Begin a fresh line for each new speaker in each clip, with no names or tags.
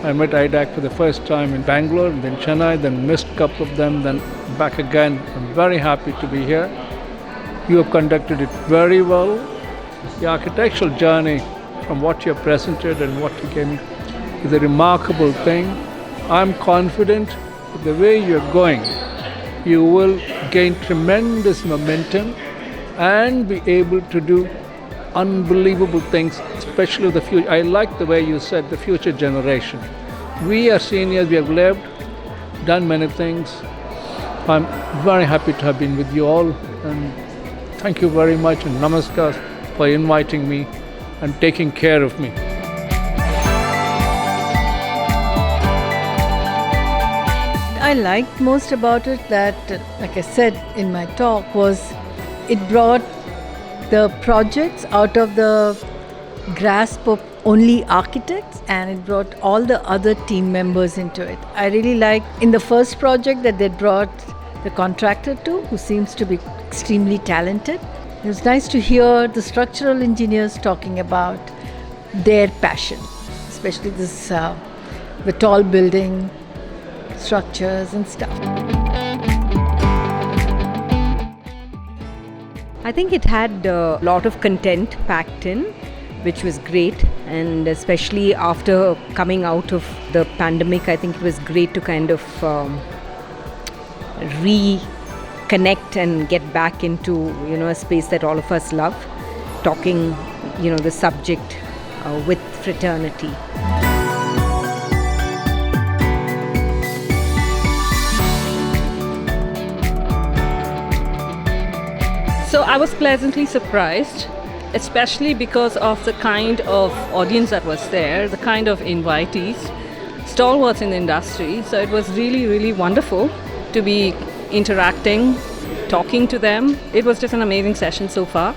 I met IDAC for the first time in Bangalore, then Chennai, then missed a couple of them, then back again. I'm very happy to be here. You have conducted it very well. The architectural journey from what you have presented and what you gave me is a remarkable thing. I'm confident that the way you're going, you will gain tremendous momentum and be able to do unbelievable things, especially the future. I like the way you said the future generation. We are seniors, we have lived, done many things. I'm very happy to have been with you all, and thank you very much, and namaskar for inviting me and taking care of me.
I liked most about it that, like I said in my talk, was it brought the projects out of the grasp of only architects, and it brought all the other team members into it. I really liked in the first project that they brought the contractor too, who seems to be extremely talented. It was nice to hear the structural engineers talking about their passion, especially this the tall building structures and stuff.
I think it had a lot of content packed in, which was great, and especially after coming out of the pandemic, I think it was great to kind of reconnect and get back into a space that all of us love, talking the subject with fraternity.
So I was pleasantly surprised, especially because of the kind of audience that was there, the kind of invitees, stalwarts in the industry. So it was really, really wonderful to be interacting, talking to them. It was just an amazing session so far,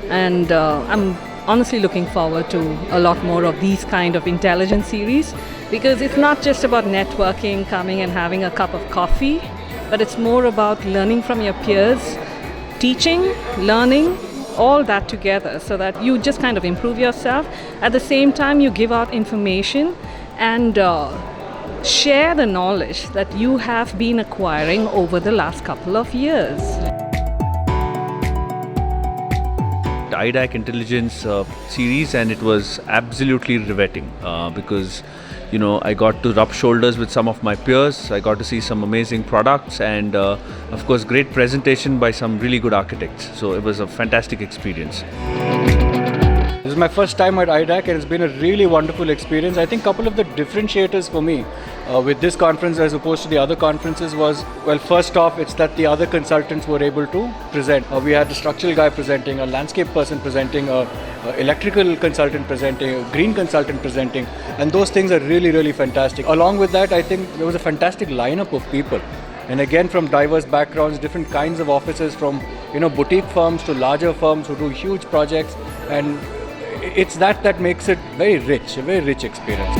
and I'm honestly looking forward to a lot more of these kind of intelligence series, because it's not just about networking, coming and having a cup of coffee, but it's more about learning from your peers, teaching, learning, all that together, so that you just kind of improve yourself. At the same time, you give out information and share the knowledge that you have been acquiring over the last couple of years.
The IDAC Intelligence series, and it was absolutely riveting because I got to rub shoulders with some of my peers. I got to see some amazing products, and of course great presentation by some really good architects. So it was a fantastic experience.
This is my first time at IDAC, and it's been a really wonderful experience. I think a couple of the differentiators for me with this conference as opposed to the other conferences was, well, first off, it's that the other consultants were able to present. We had a structural guy presenting, a landscape person presenting, a electrical consultant presenting, a green consultant presenting, and those things are really, really fantastic. Along with that, I think there was a fantastic lineup of people. And again, from diverse backgrounds, different kinds of offices, from boutique firms to larger firms who do huge projects, and it's that makes it very rich, a very rich experience.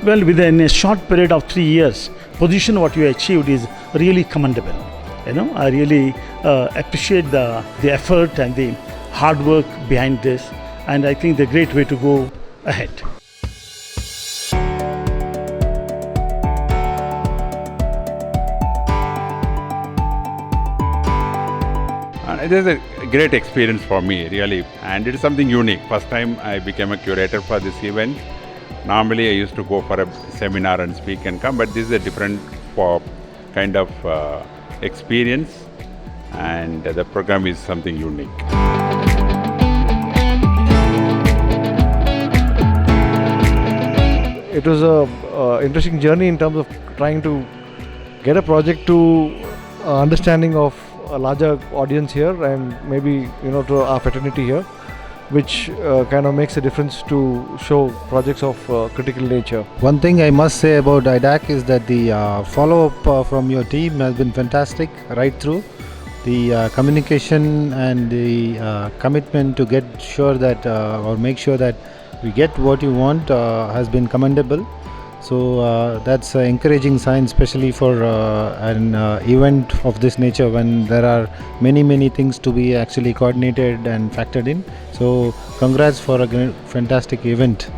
Well, within a short period of 3 years, position what you achieved is really commendable. I really appreciate the effort and the hard work behind this, and I think the great way to go ahead.
It is a great experience for me, really, and it is something unique. First time I became a curator for this event. Normally I used to go for a seminar and speak and come, but this is a different kind of experience, and the program is something unique.
It was a interesting journey in terms of trying to get a project to understanding of a larger audience here, and maybe to our fraternity here, which kind of makes a difference to show projects of critical nature.
One thing I must say about IDAC is that the follow-up from your team has been fantastic right through. The communication and the commitment to get sure that or make sure that we get what you want has been commendable. So that's an encouraging sign, especially for an event of this nature when there are many things to be actually coordinated and factored in. So congrats for a fantastic event.